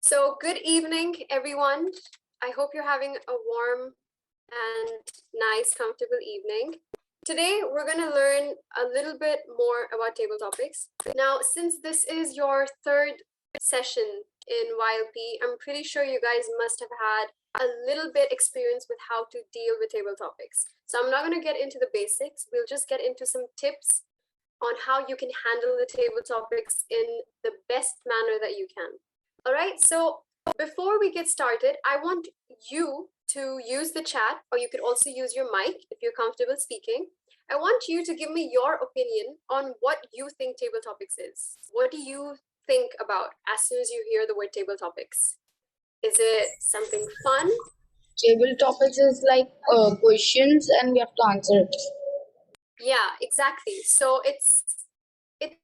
So, good evening, everyone. I hope you're having a warm and nice, comfortable evening. Today, we're going to learn a little bit more about table topics. Now, since this is your third session in YLP, I'm pretty sure you guys must have had a little bit experience with how to deal with table topics. So I'm not going to get into the basics. We'll just get into some tips on how you can handle the table topics in the best manner that you can. All right, so before we get started, I want you to use the chat, or you could also use your mic if you're comfortable speaking. I want you to give me your opinion on what you think table topics is. What do you think about as soon as you hear the word table topics? Is it something fun? Table topics is like questions and we have to answer it. Yeah, exactly. So it's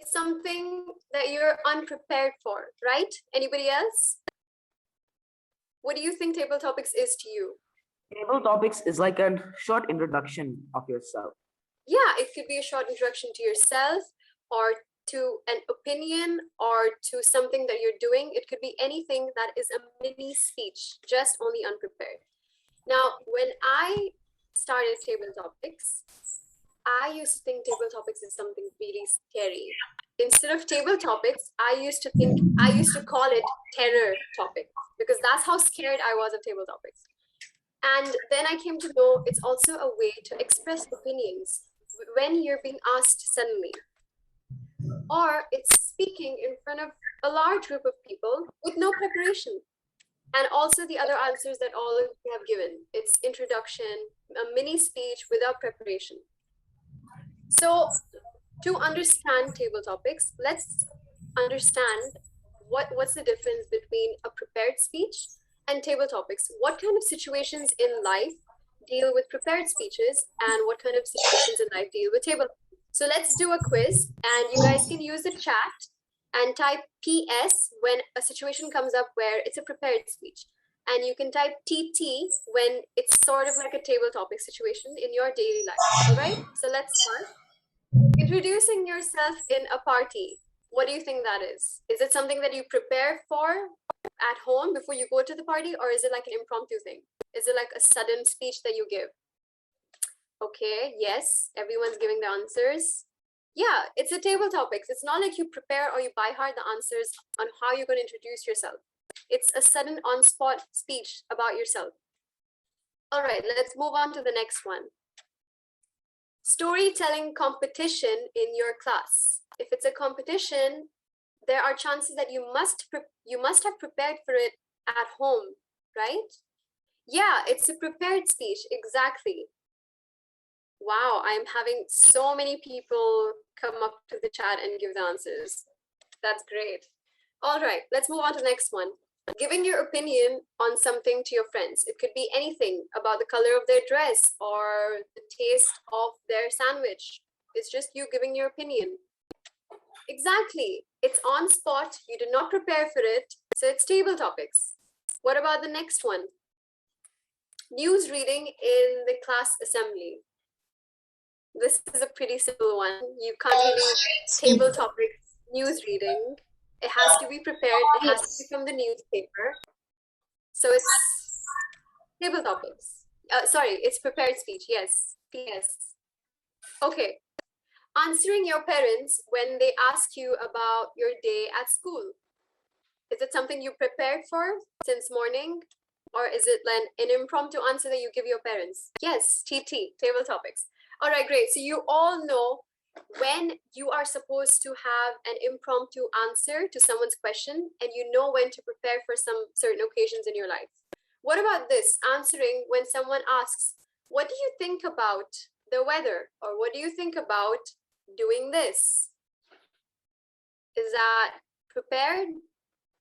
something that you're unprepared for, right? Anybody else? What do you think table topics is to you? Table topics is like a short introduction of yourself. Yeah, it could be a short introduction to yourself or to an opinion or to something that you're doing. It could be anything that is a mini speech, just only unprepared. Now, when I started table topics, I used to think table topics is something really scary. Instead of table topics, I used to call it terror topic because that's how scared I was of table topics. And then I came to know it's also a way to express opinions when you're being asked suddenly. Or it's speaking in front of a large group of people with no preparation. And also the other answers that all of you have given. It's introduction, a mini speech without preparation. So to understand table topics, let's understand what's the difference between a prepared speech and table topics. What kind of situations in life deal with prepared speeches and what kind of situations in life deal with table? So let's do a quiz and you guys can use the chat and type PS when a situation comes up where it's a prepared speech. And you can type TT when it's sort of like a table topic situation in your daily life. All right, so let's start. Introducing yourself in a party. What do you think that is? Is it something that you prepare for at home before you go to the party, or is it like an impromptu thing? Is it like a sudden speech that you give? Okay, yes, everyone's giving the answers. Yeah, it's a table topics. It's not like you prepare or you by heart the answers on how you're going to introduce yourself. It's a sudden on-spot speech about yourself. All right, let's move on to the next one. Storytelling competition in your class. If it's a competition, there are chances that you must have prepared for it at home, right? Yeah, it's a prepared speech, exactly. Wow, I'm having so many people come up to the chat and give the answers. That's great. All right, let's move on to the next one. Giving your opinion on something to your friends. It could be anything about the color of their dress or the taste of their sandwich. It's just you giving your opinion. Exactly. It's on spot. You did not prepare for it. So it's table topics. What about the next one? News reading in the class assembly. This is a pretty simple one. You can't really table topics news reading. It has to be prepared. It has to be from the newspaper. So it's table topics. Sorry, it's prepared speech. Yes. Yes. Okay. Answering your parents when they ask you about your day at school. Is it something you prepared for since morning? Or is it an impromptu answer that you give your parents? Yes, TT, table topics. All right, great. So you all know when you are supposed to have an impromptu answer to someone's question, and you know when to prepare for some certain occasions in your life. What about this? Answering when someone asks, what do you think about the weather? Or what do you think about doing this? Is that prepared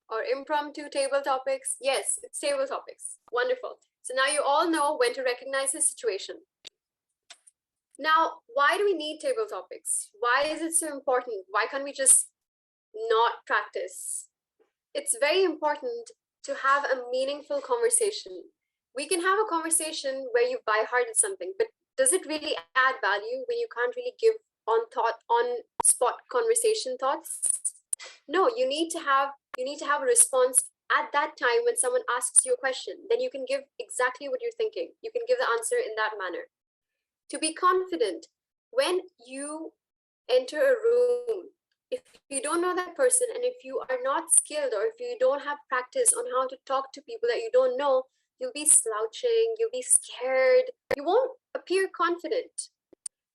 or impromptu table topics? Yes, it's table topics. Wonderful. So now you all know when to recognize the situation. Now, why do we need table topics? Why is it so important? Why can't we just not practice? It's very important to have a meaningful conversation. We can have a conversation where you by hearted something, but does it really add value when you can't really give on spot conversation thoughts? No, you need to have a response at that time when someone asks you a question, then you can give exactly what you're thinking. You can give the answer in that manner. To be confident, when you enter a room, if you don't know that person and if you are not skilled or if you don't have practice on how to talk to people that you don't know, you'll be slouching, you'll be scared, you won't appear confident.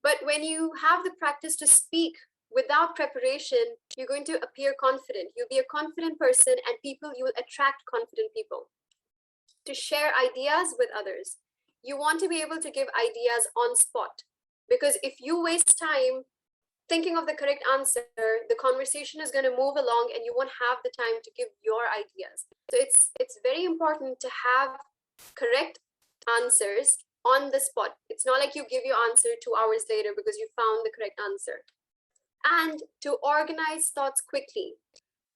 But when you have the practice to speak without preparation, you're going to appear confident. You'll be a confident person, and you will attract confident people to share ideas with others. You want to be able to give ideas on spot, because if you waste time thinking of the correct answer, the conversation is going to move along and you won't have the time to give your ideas. So it's very important to have correct answers on the spot. It's not like you give your answer 2 hours later because you found the correct answer. And to organize thoughts quickly.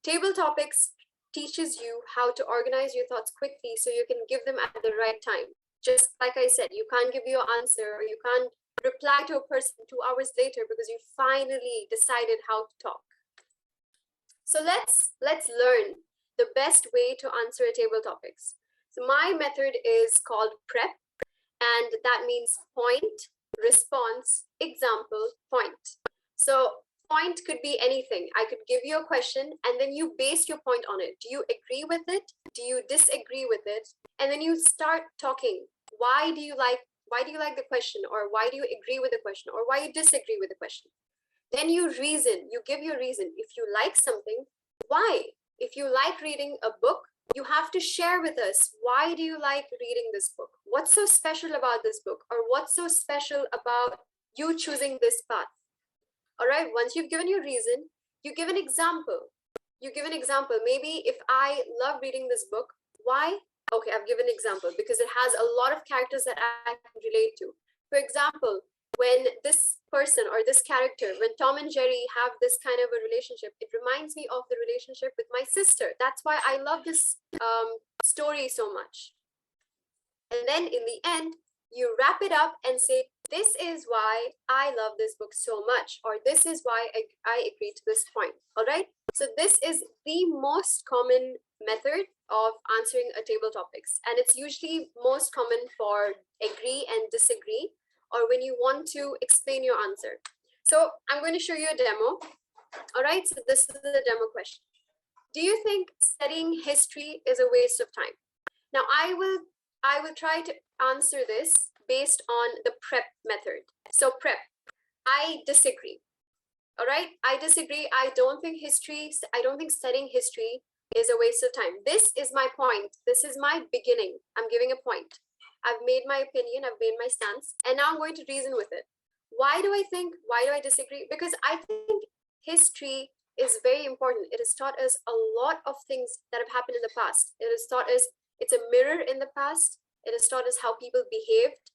Table topics teaches you how to organize your thoughts quickly so you can give them at the right time. Just like I said, you can't give your answer or you can't reply to a person 2 hours later because you finally decided how to talk. So let's learn the best way to answer a table topics. So my method is called PREP, and that means point, response, example, point. So point could be anything. I could give you a question and then you base your point on it. Do you agree with it? Do you disagree with it? And then you start talking. Why do you like the question, or why do you agree with the question, or why you disagree with the question? Then you reason, you give your reason. If you like something, why? If you like reading a book, you have to share with us, why do you like reading this book? What's so special about this book? Or what's so special about you choosing this path? All right, once you've given your reason, you give an example. You give an example. Maybe if I love reading this book, why? Okay, I've given an example because it has a lot of characters that I can relate to. For example, when this person or this character, when Tom and Jerry have this kind of a relationship, it reminds me of the relationship with my sister. That's why I love this story so much. And then in the end, you wrap it up and say, this is why I love this book so much, or this is why I agree to this point. All right. So this is the most common method of answering a table topics. And it's usually most common for agree and disagree, or when you want to explain your answer. So I'm going to show you a demo. All right. So this is the demo question. Do you think studying history is a waste of time? Now I will try to answer this based on the PREP method. So PREP, I disagree. All right, I disagree. I don't think studying history is a waste of time. This is my point. This is my beginning. I'm giving a point. I've made my opinion, I've made my stance, and now I'm going to reason with it. Why do I disagree? Because I think history is very important. It has taught us a lot of things that have happened in the past. It has taught us, it's a mirror in the past. It has taught us how people behaved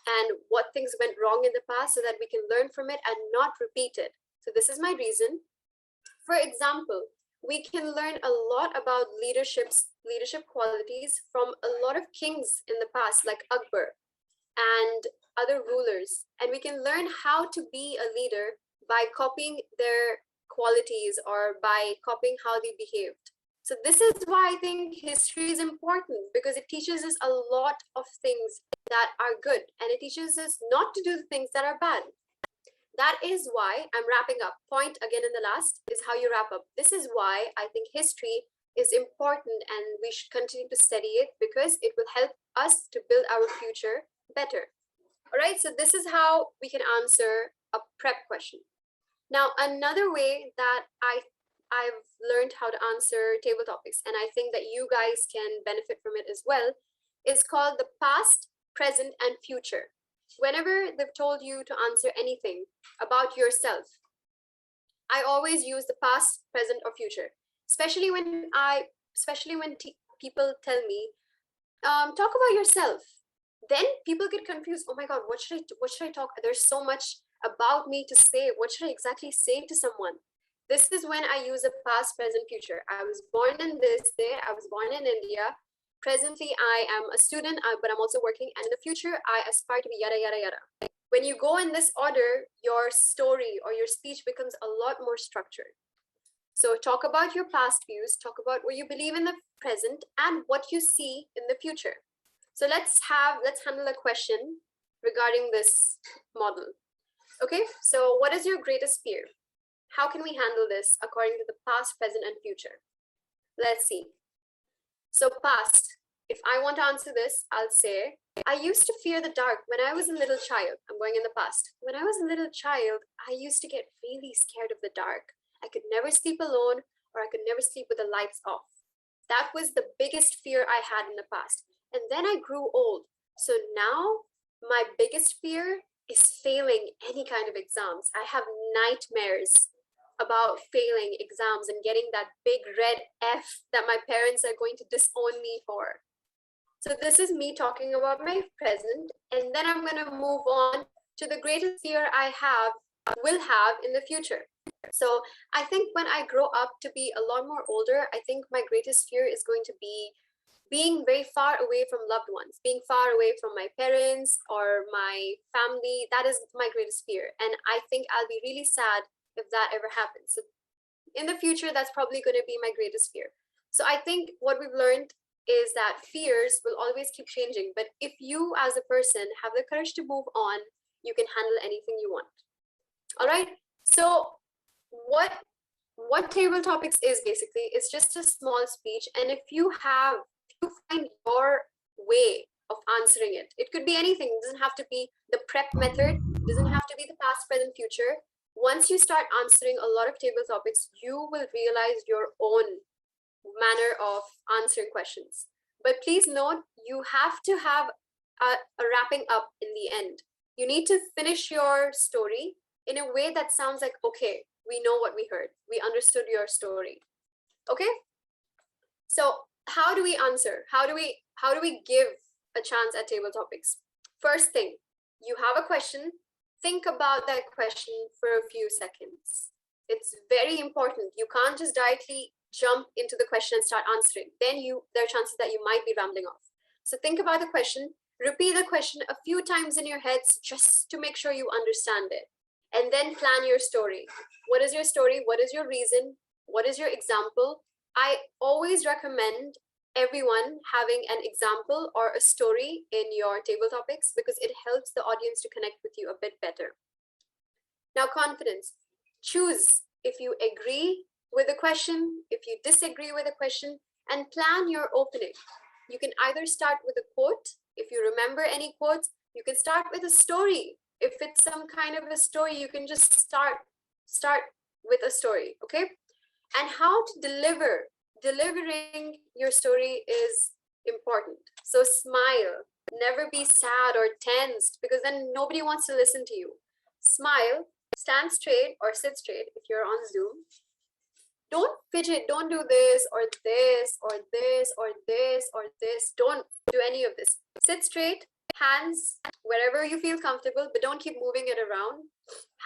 and what things went wrong in the past so that we can learn from it and not repeat it. So this is my reason. For example, we can learn a lot about leadership qualities from a lot of kings in the past, like Akbar and other rulers. And we can learn how to be a leader by copying their qualities or by copying how they behaved. So this is why I think history is important, because it teaches us a lot of things that are good, and it teaches us not to do the things that are bad. That is why I'm wrapping up. Point again in the last is how you wrap up. This is why I think history is important and we should continue to study it, because it will help us to build our future better. All right, so this is how we can answer a PREP question. Now, another way that I've learned how to answer table topics, and I think that you guys can benefit from it as well, is called the past, present, and future. Whenever they've told you to answer anything about yourself, I always use the past, present, or future. Especially when people tell me, talk about yourself. Then people get confused. Oh my God, what should I talk? There's so much about me to say. What should I exactly say to someone? This is when I use a past, present, future. I was born in this day. I was born in India. Presently, I am a student, but I'm also working. And in the future, I aspire to be yada, yada, yada. When you go in this order, your story or your speech becomes a lot more structured. So talk about your past views, talk about what you believe in the present and what you see in the future. So let's handle a question regarding this model. Okay, so what is your greatest fear? How can we handle this according to the past, present, and future? Let's see. So past, if I want to answer this, I'll say, I used to fear the dark when I was a little child. I'm going in the past. When I was a little child, I used to get really scared of the dark. I could never sleep alone, or I could never sleep with the lights off. That was the biggest fear I had in the past. And then I grew old. So now my biggest fear is failing any kind of exams. I have nightmares about failing exams and getting that big red F that my parents are going to disown me for. So this is me talking about my present, and then I'm going to move on to the greatest fear I will have in the future. So I think when I grow up to be a lot more older, I think my greatest fear is going to be being very far away from loved ones, being far away from my parents or my family. That is my greatest fear. And I think I'll be really sad if that ever happens. So in the future, that's probably going to be my greatest fear. So I think what we've learned is that fears will always keep changing. But if you as a person have the courage to move on, you can handle anything you want. All right. So what table topics is basically, it's just a small speech. And if you find your way of answering it, it could be anything. It doesn't have to be the prep method. It doesn't have to be the past, present, future. Once you start answering a lot of table topics, you will realize your own manner of answering questions. But please note, you have to have a wrapping up in the end. You need to finish your story in a way that sounds like, okay, we know what we heard. We understood your story. Okay? So how do we answer? How do we give a chance at table topics? First thing, you have a question. Think about that question for a few seconds. It's very important. You can't just directly jump into the question and start answering. Then there are chances that you might be rambling off. So think about the question, repeat the question a few times in your heads just to make sure you understand it. And then plan your story. What is your story? What is your reason? What is your example? I always recommend everyone having an example or a story in your table topics because it helps the audience to connect with you a bit better. Now, confidence. Choose if you agree with a question, if you disagree with a question, and plan your opening. You can either start with a quote. If you remember any quotes, you can start with a story. If it's some kind of a story, you can just start with a story, okay? And how to deliver. Delivering your story is important. So smile, never be sad or tensed because then nobody wants to listen to you. Smile, stand straight or sit straight if you're on Zoom. Don't fidget, don't do this or this or this or this or this. Don't do any of this. Sit straight, hands wherever you feel comfortable, but don't keep moving it around.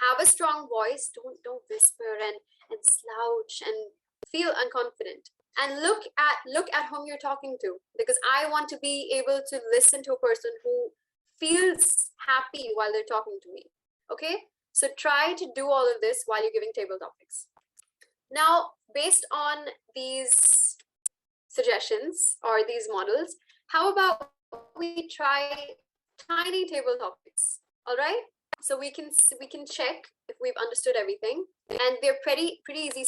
Have a strong voice. Don't whisper and slouch and feel unconfident. And look at whom you're talking to, because I want to be able to listen to a person who feels happy while they're talking to me. Okay, so try to do all of this while you're giving table topics. Now, based on these suggestions or these models, how about we try tiny table topics? All right, so we can check if we've understood everything, and they're pretty easy,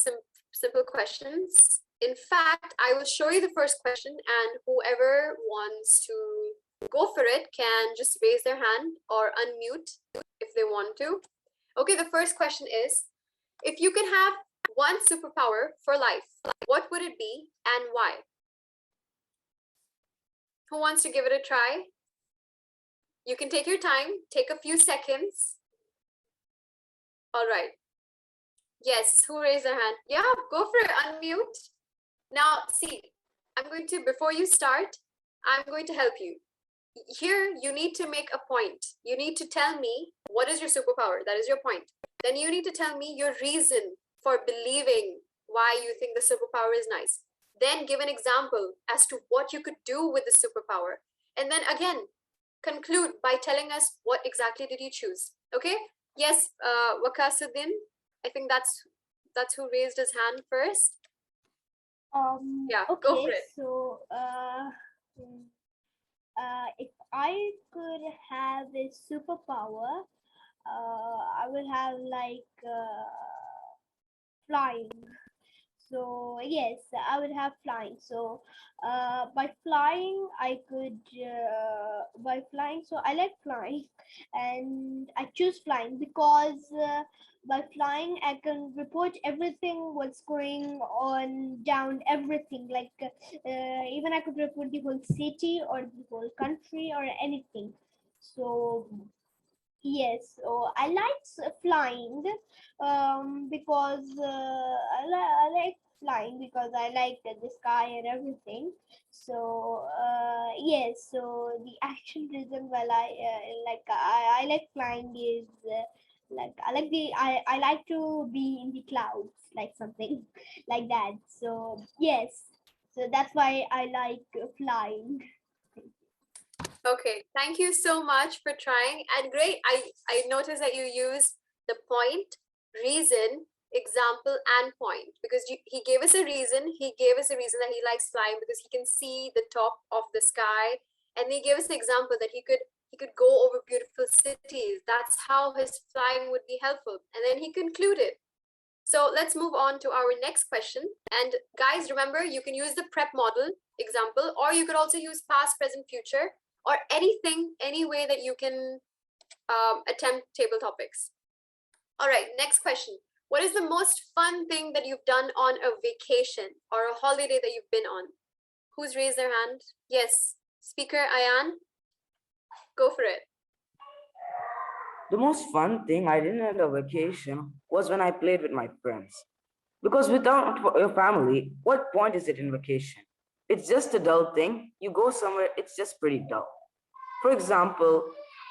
simple questions. In fact, I will show you the first question, and whoever wants to go for it can just raise their hand or unmute if they want to. Okay, the first question is, if you could have one superpower for life, what would it be and why? Who wants to give it a try? You can take your time, take a few seconds. All right. Yes, who raised their hand? Yeah, go for it, unmute. Now, see, before you start, I'm going to help you. Here, you need to make a point. You need to tell me what is your superpower. That is your point. Then you need to tell me your reason for believing why you think the superpower is nice. Then give an example as to what you could do with the superpower. And then again, conclude by telling us what exactly did you choose. Okay? Yes, Wakasuddin, I think that's That's who raised his hand first. Yeah, go Okay, for it. so if I could have a superpower, I would have like flying. So yes, I would have flying. So by flying, so I like flying, and I choose flying because by flying I can report everything what's going on down everything. Like even I could report the whole city or the whole country or anything. So yes, so I like flying because I like flying because I like the sky and everything. So yes, so the actual reason why I like flying is I like to be in the clouds like something like that. So yes, so that's why I like flying. Okay, thank you so much for trying. And great, I noticed that you use the point, reason, example, and point because he gave us a reason. He gave us a reason that he likes flying because he can see the top of the sky, and he gave us an example that he could go over beautiful cities. That's how his flying would be helpful. And then he concluded. So let's move on to our next question. And guys, remember, you can use the prep model example, or you could also use past, present, future, or anything, any way that you can attempt table topics. All right, next question. What is the most fun thing that you've done on a vacation or a holiday that you've been on? Who's raised their hand? Yes, speaker Ayan, go for it. The most fun thing I did at a vacation was when I played with my friends. Because without your family, what point is it in vacation? It's just a dull thing. You go somewhere, it's just pretty dull. For example,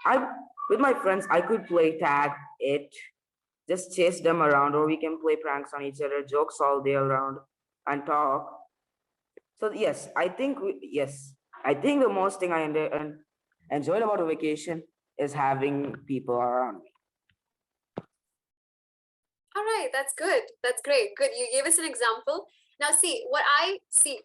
I with my friends I could play tag, it, just chase them around, or we can play pranks on each other, jokes all day around, and talk. So yes, I think the most thing I enjoyed about a vacation is having people around me. All right, that's good. That's great. Good. You gave us an example. Now, see, what I see,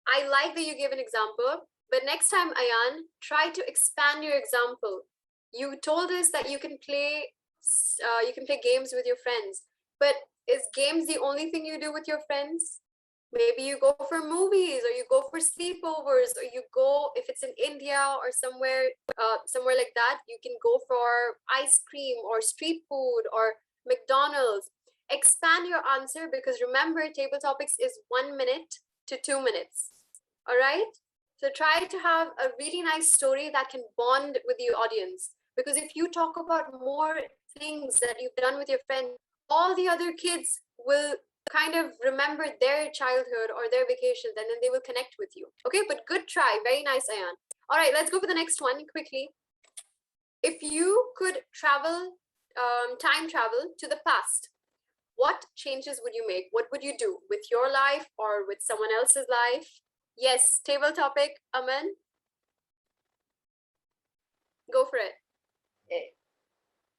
I like that you gave an example, but next time, Ayan, try to expand your example. You told us that you can play games with your friends, but is games the only thing you do with your friends? Maybe you go for movies, or you go for sleepovers, or you go if it's in India or somewhere like that. You can go for ice cream or street food or McDonald's. Expand your answer because remember, table topics is 1 minute to 2 minutes. All right. So try to have a really nice story that can bond with the audience. Because if you talk about more things that you've done with your friend, all the other kids will kind of remember their childhood or their vacations and then they will connect with you. Okay, but good try. Very nice, Ayan. All right, let's go for the next one quickly. If you could time travel to the past, what changes would you make? What would you do with your life or with someone else's life? Yes, table topic, Aman. Go for it.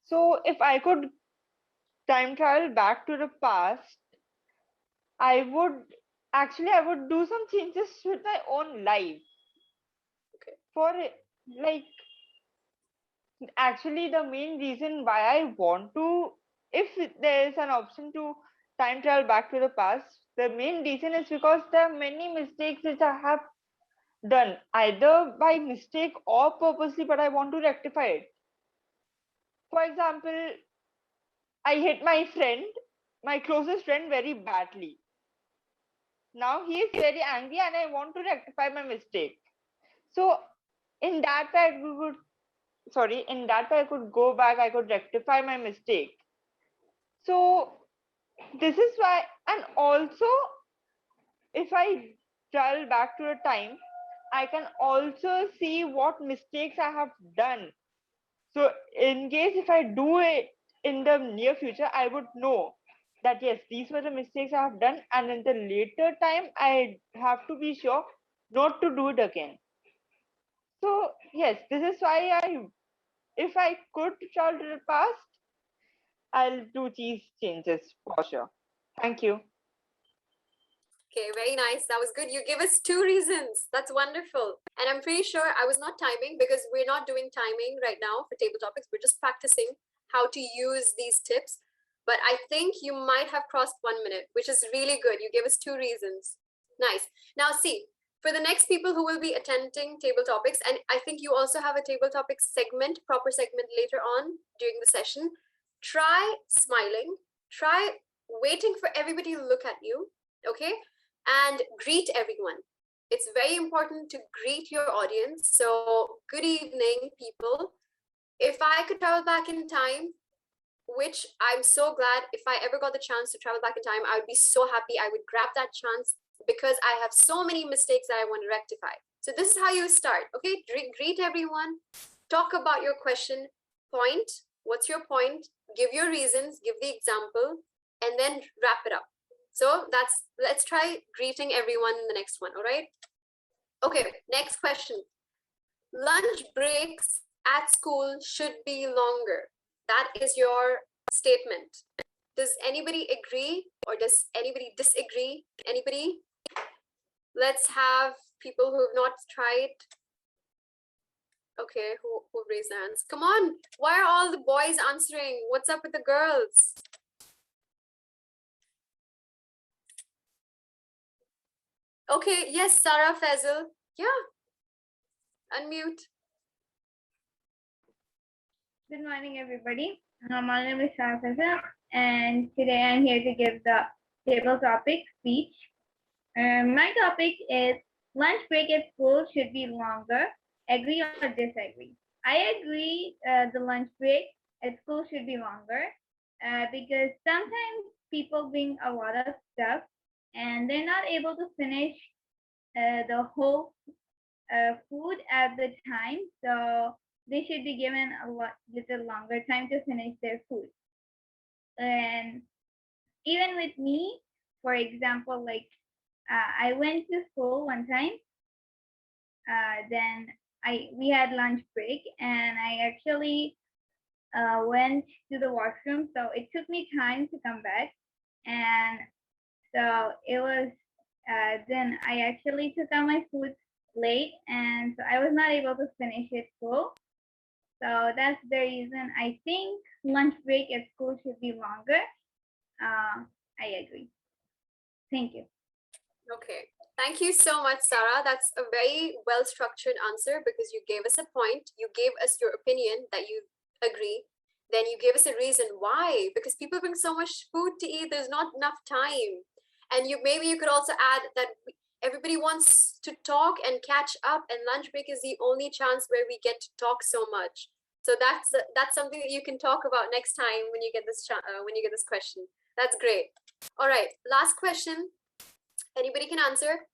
So if I could time travel back to the past, I would I would do some changes with my own life. Okay. For like actually the main reason why I want to, if there is an option to time travel back to the past, the main reason is because there are many mistakes which I have done either by mistake or purposely, but I want to rectify it. For example, I hit my friend, my closest friend, very badly. Now he is very angry and I want to rectify my mistake. So in that way, in that way I could go back, I could rectify my mistake. So this is why, and also if I travel back to a time, I can also see what mistakes I have done. So in case if I do it in the near future, I would know that yes, these were the mistakes I have done, and in the later time, I have to be sure not to do it again. So yes, this is why if I could travel to the past, I'll do these changes for sure. Thank you. Okay, very nice. That was good. You gave us 2 reasons. That's wonderful. And I'm pretty sure I was not timing because we're not doing timing right now for table topics. We're just practicing how to use these tips. But I think you might have crossed 1 minute, which is really good. You gave us 2 reasons. Nice. Now, see, for the next people who will be attending table topics, and I think you also have a table topics segment, proper segment later on during the session, try smiling, try waiting for everybody to look at you, okay? And greet everyone. It's very important to greet your audience. So, good evening, people. If I could travel back in time, which I'm so glad if I ever got the chance to travel back in time, I would be so happy. I would grab that chance because I have so many mistakes that I want to rectify. So, this is how you start, okay? Greet everyone, talk about your question, point. What's your point? Give your reasons, give the example, and then wrap it up. So let's try greeting everyone in the next one, all right? Okay, next question. Lunch breaks at school should be longer. That is your statement. Does anybody agree or does anybody disagree? Anybody? Let's have people who have not tried. Okay, who raised their hands? Come on, why are all the boys answering? What's up with the girls? Okay, yes, Sarah Faisal. Yeah, unmute. Good morning, everybody. My name is Sarah Faisal, and today I'm here to give the table topic speech. My topic is lunch break at school should be longer. Agree or disagree? I agree the lunch break at school should be longer because sometimes people bring a lot of stuff and they're not able to finish the whole food at the time. So they should be given a little longer time to finish their food. And even with me, for example, like I went to school one time. Then we had lunch break, and I actually went to the washroom. So it took me time to come back, and so it was. Then I actually took out my food late, and so I was not able to finish it full. So that's the reason I think lunch break at school should be longer. I agree. Thank you. Okay, thank you so much, Sarah. That's a very well-structured answer because you gave us a point, you gave us your opinion that you agree, then you gave us a reason why, because people bring so much food to eat, there's not enough time. And maybe you could also add that everybody wants to talk and catch up, and lunch break is the only chance where we get to talk so much. So that's something that you can talk about next time when you get this question. That's great. All right, last question. Anybody can answer.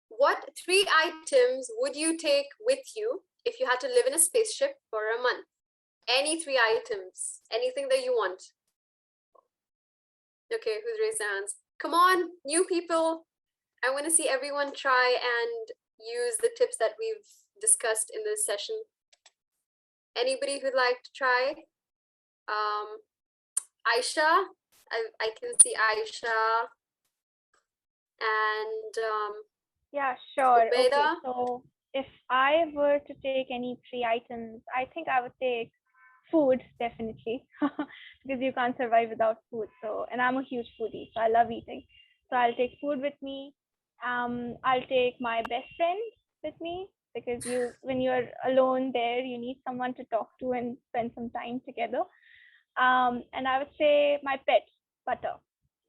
What 3 items would you take with you if you had to live in a spaceship for a month? Any 3 items, anything that you want. Okay, who's raised their hands? Come on, new people. I want to see everyone try and use the tips that we've discussed in this session. Anybody who'd like to try? Aisha, I can see Aisha. And yeah, sure. Okay, Ubeda? so if I were to take any 3 items, I think I would take food, definitely, because you can't survive without food. So, and I'm a huge foodie, so I love eating. So I'll take food with me. I'll take my best friend with me because when you're alone there, you need someone to talk to and spend some time together. And I would say my pet, Butter.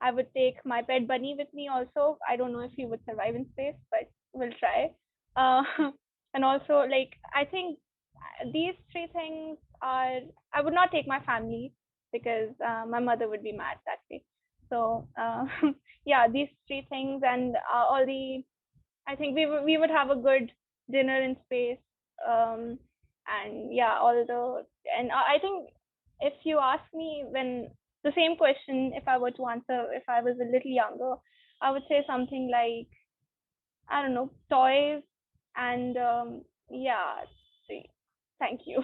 I would take my pet bunny with me also. I don't know if he would survive in space, but we'll try. And also, like, I think these 3 things are, I would not take my family because my mother would be mad that way. So yeah, these 3 things and I think we would have a good dinner in space. And yeah, and I think if you ask me when the same question, if I were to answer, if I was a little younger, I would say something like, I don't know, toys and yeah, thank you.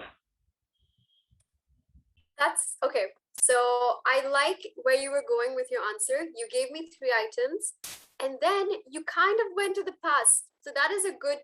That's okay. So I like where you were going with your answer. You gave me 3 items, and then you kind of went to the past. So that is a good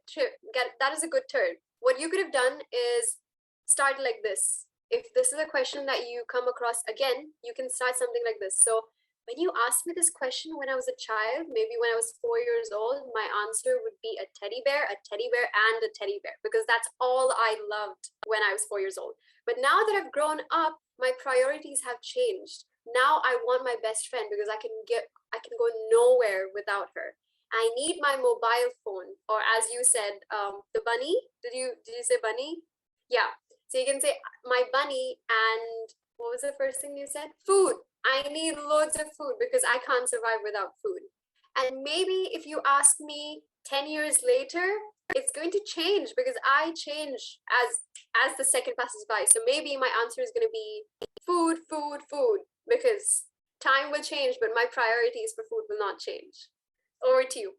that is a good turn. What you could have done is start like this. If this is a question that you come across again, you can start something like this. So when you asked me this question when I was a child, maybe when I was 4 years old, my answer would be a teddy bear, and a teddy bear, because that's all I loved when I was 4 years old. But now that I've grown up, my priorities have changed. Now I want my best friend because I can go nowhere without her. I need my mobile phone, or as you said, the bunny. Did you say bunny? Yeah. So you can say my bunny, and what was the first thing you said? Food. I need loads of food because I can't survive without food. And maybe if you ask me 10 years later, it's going to change because I change as the second passes by. So maybe my answer is going to be food, food, food, because time will change, but my priorities for food will not change. Over to you.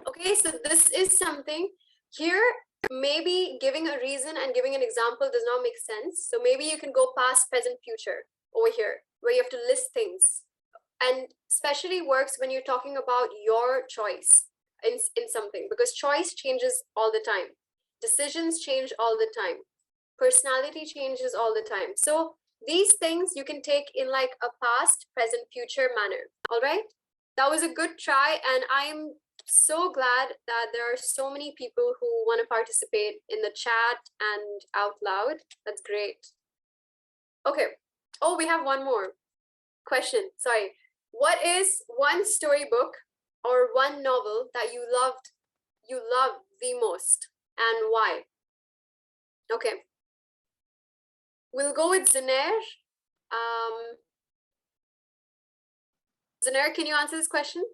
Okay, so this is something here. Maybe giving a reason and giving an example does not make sense. So maybe you can go past, present, future over here, where you have to list things. And especially works when you're talking about your choice in something, because choice changes all the time. Decisions change all the time. Personality changes all the time. So these things you can take in like a past, present, future manner. All right. That was a good try. And I'm so glad that there are so many people who want to participate in the chat and out loud. That's great. Okay. Oh, we have one more question. Sorry. What is one storybook or one novel that you love the most, and why? Okay. We'll go with Zunair. Zunair, can you answer this question?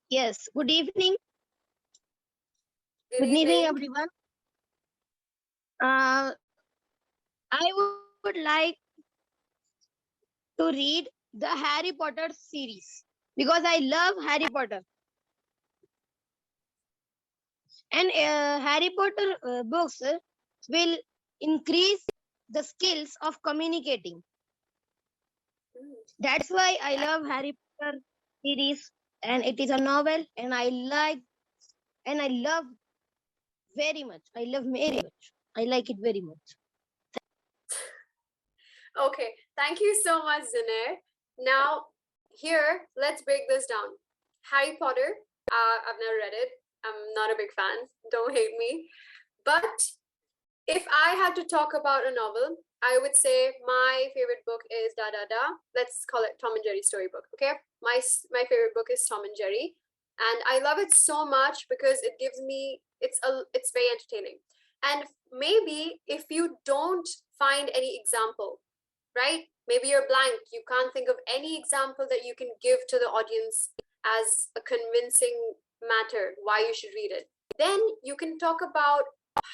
Yes, good evening. Good evening, Everyone. I would like to read the Harry Potter series because I love Harry Potter. And Harry Potter books will increase the skills of communicating. That's why I love Harry Potter series, and it is a novel, and I love very much. I love very much. I like it very much. Okay, thank you so much, Zunair. Now, here, let's break this down. Harry Potter, I've never read it. I'm not a big fan. Don't hate me. But if I had to talk about a novel, I would say my favorite book is Da Da Da. Let's call it Tom and Jerry storybook, okay? My favorite book is Tom and Jerry, and I love it so much because it gives me it's very entertaining. And maybe if you don't find any example, right? Maybe you're blank. You can't think of any example that you can give to the audience as a convincing matter why you should read it. Then you can talk about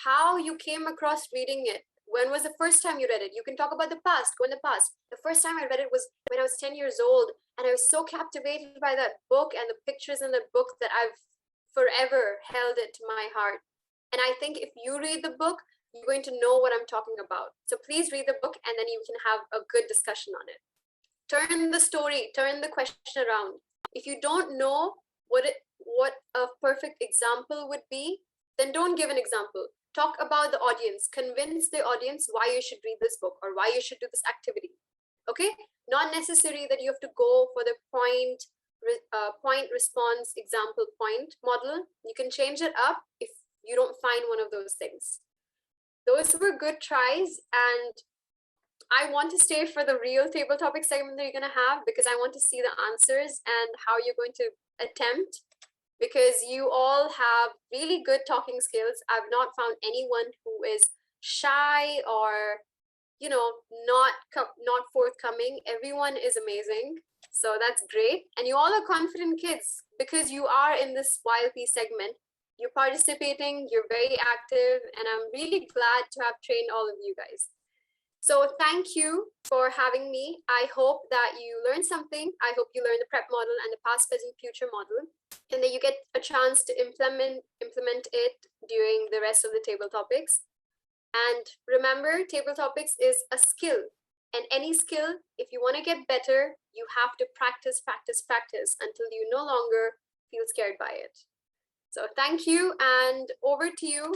how you came across reading it. When was the first time you read it? You can talk about the past, go in the past. The first time I read it was when I was 10 years old, and I was so captivated by that book and the pictures in the book that I've forever held it to my heart. And I think if you read the book, you're going to know what I'm talking about. So please read the book, and then you can have a good discussion on it. Turn the story, turn the question around. If you don't know what a perfect example would be, then don't give an example. Talk about the audience. Convince the audience why you should read this book or why you should do this activity. Okay? Not necessary that you have to go for the point response example point model. You can change it up if you don't find one of those things. Those were good tries, and I want to stay for the real table topic segment that you're going to have, because I want to see the answers and how you're going to attempt, because you all have really good talking skills. I've not found anyone who is shy or not forthcoming. Everyone is amazing, so that's great. And you all are confident kids because you are in this YLP segment. You're participating, you're very active, and I'm really glad to have trained all of you guys. So thank you for having me. I hope that you learned something. I hope you learned the prep model and the past, present, future model, and that you get a chance to implement it during the rest of the table topics. And remember, table topics is a skill. And any skill, if you want to get better, you have to practice, practice, practice until you no longer feel scared by it. So thank you, and over to you,